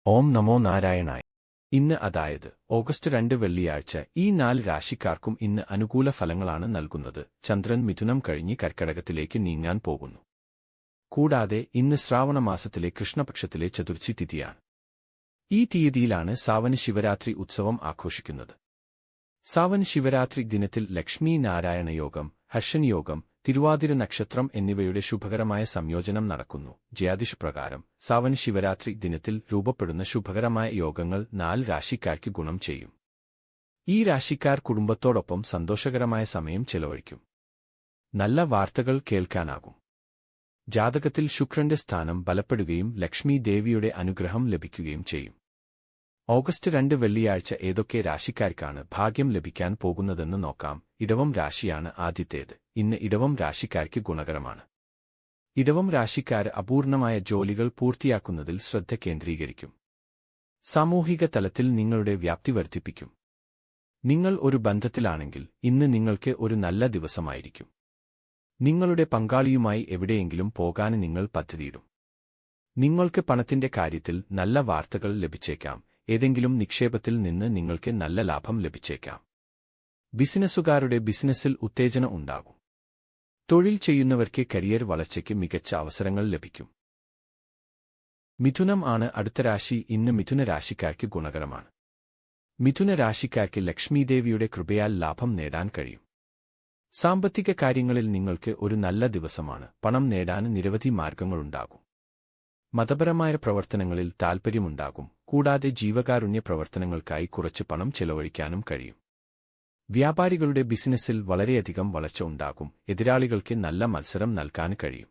ഓം നമോ നാരായണായ. ഇന്ന് അതായത് ഓഗസ്റ്റ് 2 വെള്ളിയാഴ്ച ഈ 4 രാശിക്കാർക്കും ഇന്ന് അനുകൂല ഫലങ്ങളാണ് നൽകുന്നത്. ചന്ദ്രൻ മിഥുനം കഴിഞ്ഞ് കർക്കടകത്തിലേക്ക് നീങ്ങാൻ പോകുന്നു. കൂടാതെ ഇന്ന് ശ്രാവണമാസത്തിലെ കൃഷ്ണപക്ഷത്തിലെ ചതുർത്ഥി തിഥിയാണ്. ഈ തീയതിയിലാണ് സാവന് ശിവരാത്രി ഉത്സവം ആഘോഷിക്കുന്നത്. സാവൻ ശിവരാത്രി ദിനത്തിൽ ലക്ഷ്മി നാരായണ യോഗം, ഹർഷൻ യോഗം, തിരുവാതിര നക്ഷത്രം എന്നിവയുടെ ശുഭകരമായ സംയോജനം നടക്കുന്നു. ജ്യോതിഷ പ്രകാരം സാവൻ ശിവരാത്രി ദിനത്തിൽ രൂപപ്പെടുന്ന ശുഭകരമായ യോഗങ്ങൾ 4 രാശിക്കാർക്ക് ഗുണം ചെയ്യും. ഈ രാശിക്കാർ കുടുംബത്തോടൊപ്പം സന്തോഷകരമായ സമയം ചെലവഴിക്കും. നല്ല വാർത്തകൾ കേൾക്കാനാകും. ജാതകത്തിൽ ശുക്രന്റെ സ്ഥാനം ബലപ്പെടുകയും ലക്ഷ്മി ദേവിയുടെ അനുഗ്രഹം ലഭിക്കുകയും ചെയ്യും. ഓഗസ്റ്റ് 2 വെള്ളിയാഴ്ച ഏതൊക്കെ രാശിക്കാർക്കാണ് ഭാഗ്യം ലഭിക്കാൻ പോകുന്നതെന്ന് നോക്കാം. ഇടവം രാശിയാണ് ആദ്യത്തേത്. ഇന്ന് ഇടവം രാശിക്കാർക്ക് ഗുണകരമാണ്. ഇടവം രാശിക്കാർ അപൂർണമായ ജോലികൾ പൂർത്തിയാക്കുന്നതിൽ ശ്രദ്ധ കേന്ദ്രീകരിക്കും. സാമൂഹിക തലത്തിൽ നിങ്ങളുടെ വ്യാപ്തി വർദ്ധിപ്പിക്കും. നിങ്ങൾ ഒരു ബന്ധത്തിലാണെങ്കിൽ ഇന്ന് നിങ്ങൾക്ക് ഒരു നല്ല ദിവസമായിരിക്കും. നിങ്ങളുടെ പങ്കാളിയുമായി എവിടെയെങ്കിലും പോകാൻ നിങ്ങൾ പദ്ധതിയിടും. നിങ്ങൾക്ക് പണത്തിന്റെ കാര്യത്തിൽ നല്ല വാർത്തകൾ ലഭിച്ചേക്കാം. ഏതെങ്കിലും നിക്ഷേപത്തിൽ നിന്ന് നിങ്ങൾക്ക് നല്ല ലാഭം ലഭിച്ചേക്കാം. ബിസിനസ്സുകാരുടെ ബിസിനസ്സിൽ ഉത്തേജനം ഉണ്ടാകും. തൊഴിൽ ചെയ്യുന്നവർക്ക് കരിയർ വളർച്ചയ്ക്ക് മികച്ച അവസരങ്ങൾ ലഭിക്കും. മിഥുനം ആണ് അടുത്ത രാശി. ഇന്ന് മിഥുന രാശിക്കാർക്ക് ഗുണകരമാണ്. മിഥുന രാശിക്കാർക്ക് ലക്ഷ്മീദേവിയുടെ കൃപയാൽ ലാഭം നേടാൻ കഴിയും. സാമ്പത്തിക കാര്യങ്ങളിൽ നിങ്ങൾക്ക് ഒരു നല്ല ദിവസമാണ്. പണം നേടാൻ നിരവധി മാർഗങ്ങളുണ്ടാകും. മതപരമായ പ്രവർത്തനങ്ങളിൽ താൽപ്പര്യമുണ്ടാകും. കൂടാതെ ജീവകാരുണ്യ പ്രവർത്തനങ്ങൾക്കായി കുറച്ച് പണം ചെലവഴിക്കാനും കഴിയും. വ്യാപാരികളുടെ ബിസിനസ്സിൽ വളരെയധികം വളർച്ച ഉണ്ടാകും. എതിരാളികൾക്ക് നല്ല മത്സരം നൽകാൻ കഴിയും.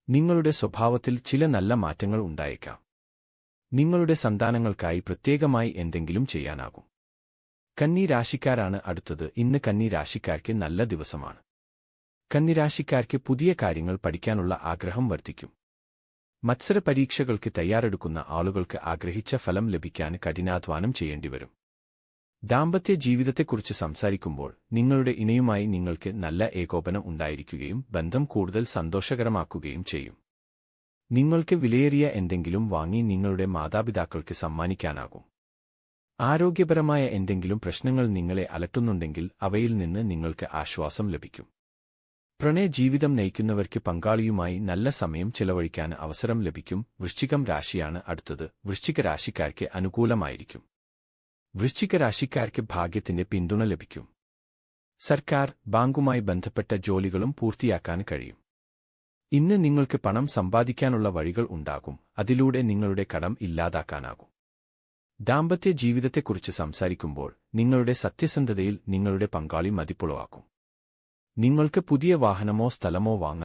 നിങ്ങളുടെ സ്വഭാവത്തിൽ ചില നല്ല മാറ്റങ്ങൾ ഉണ്ടായേക്കാം. നിങ്ങളുടെ സന്താനങ്ങൾക്കായി പ്രത്യേകമായി എന്തെങ്കിലും ചെയ്യാനാകും. കന്നി രാശിക്കാരാണ് അടുത്തത്. ഇന്ന് കന്നി രാശിക്കാർക്ക് നല്ല ദിവസമാണ്. കന്നി രാശിക്കാർക്ക് പുതിയ കാര്യങ്ങൾ പഠിക്കാനുള്ള ആഗ്രഹം വർദ്ധിക്കും. മത്സര പരീക്ഷകൾക്ക് തയ്യാറെടുക്കുന്ന ആളുകൾക്ക് ആഗ്രഹിച്ച ഫലം ലഭിക്കാൻ കഠിനാധ്വാനം ചെയ്യേണ്ടിവരും. ദാമ്പത്യ ജീവിതത്തെക്കുറിച്ച് സംസാരിക്കുമ്പോൾ നിങ്ങളുടെ ഇണയുമായി നിങ്ങൾക്ക് നല്ല ഏകോപനം ഉണ്ടായിരിക്കുകയും ബന്ധം കൂടുതൽ സന്തോഷകരമാക്കുകയും ചെയ്യും. നിങ്ങൾക്ക് വിലയേറിയ എന്തെങ്കിലും വാങ്ങി നിങ്ങളുടെ മാതാപിതാക്കൾക്ക് സമ്മാനിക്കാനാകും. ആരോഗ്യപരമായ എന്തെങ്കിലും പ്രശ്നങ്ങൾ നിങ്ങളെ അലട്ടുന്നുണ്ടെങ്കിൽ അവയിൽ നിന്ന് നിങ്ങൾക്ക് ആശ്വാസം ലഭിക്കും. പ്രണയ ജീവിതം നയിക്കുന്നവർക്ക് പങ്കാളിയുമായി നല്ല സമയം ചെലവഴിക്കാൻ അവസരം ലഭിക്കും. വൃശ്ചികം രാശിയാണ് അടുത്തത്. വൃശ്ചിക രാശിക്കാർക്ക് അനുകൂലമായിരിക്കും. വൃശ്ചിക രാശിക്കാർക്ക് ഭാഗ്യത്തിന്റെ പിന്തുണ ലഭിക്കും. സർക്കാർ, ബാങ്കുമായി ബന്ധപ്പെട്ട ജോലികളും പൂർത്തിയാക്കാൻ കഴിയും. ഇന്ന് നിങ്ങൾക്ക് പണം സമ്പാദിക്കാനുള്ള വഴികൾ ഉണ്ടാകും. അതിലൂടെ നിങ്ങളുടെ കടം ഇല്ലാതാക്കാനാകും. ദാമ്പത്യ ജീവിതത്തെക്കുറിച്ച് സംസാരിക്കുമ്പോൾ നിങ്ങളുടെ സത്യസന്ധതയിൽ നിങ്ങളുടെ പങ്കാളി മതിപ്പുളവാക്കും. നിങ്ങൾക്ക് പുതിയ വാഹനമോ സ്ഥലമോ വാങ്ങാൻ